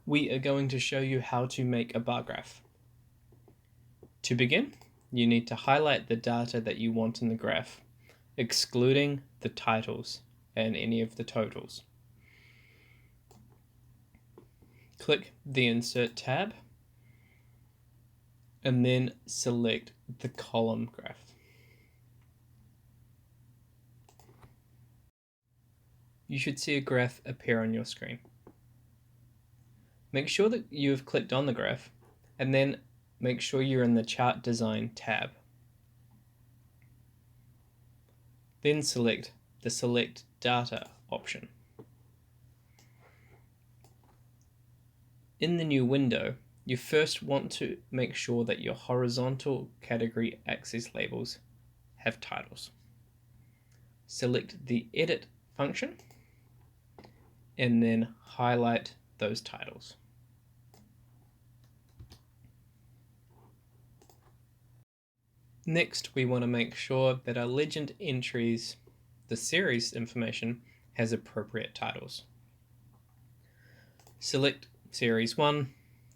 we are going to show you how to make a bar graph. To begin, you need to highlight the data that you want in the graph, excluding the titles and any of the totals. Click the Insert tab and then select the column graph. You should see a graph appear on your screen. Make sure that you have clicked on the graph and then make sure you're in the Chart Design tab. Then select the Select Data option. In the new window, you first want to make sure that your horizontal category axis labels have titles. Select the Edit function and then highlight those titles. Next, we want to make sure that our legend entries, the series information, has appropriate titles. Select Series 1,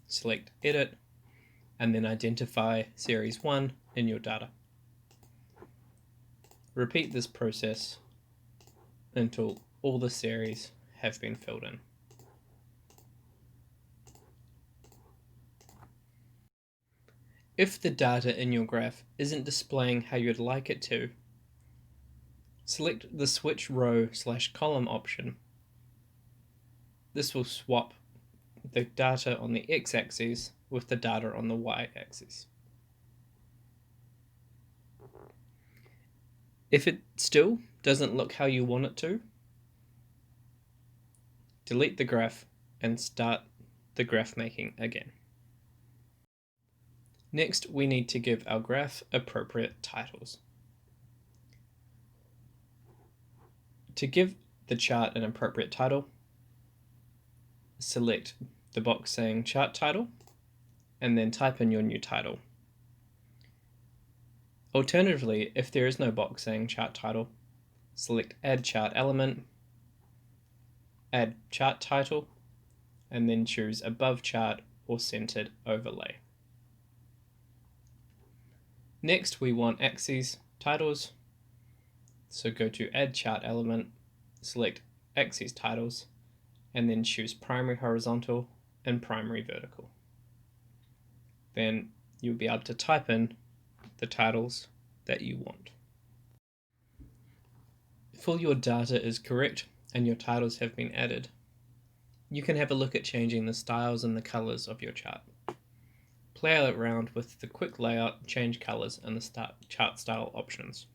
select Edit, and then identify Series 1 in your data. Repeat this process until all the series have been filled in. If the data in your graph isn't displaying how you'd like it to, select the Switch Row/Column option. This will swap the data on the x-axis with the data on the y-axis. If it still doesn't look how you want it to, delete the graph and start the graph making again. Next, we need to give our graph appropriate titles. To give the chart an appropriate title, select the box saying Chart Title and then type in your new title. Alternatively, if there is no box saying Chart Title, select Add Chart Element, add Chart Title, and then choose Above Chart or Centered Overlay. Next, we want axes titles, so go to Add Chart Element, select Axes Titles, and then choose Primary Horizontal and Primary Vertical. Then you'll be able to type in the titles that you want. If all your data is correct and your titles have been added, you can have a look at changing the styles and the colors of your chart. Play around with the quick layout, change colors, and the chart style options.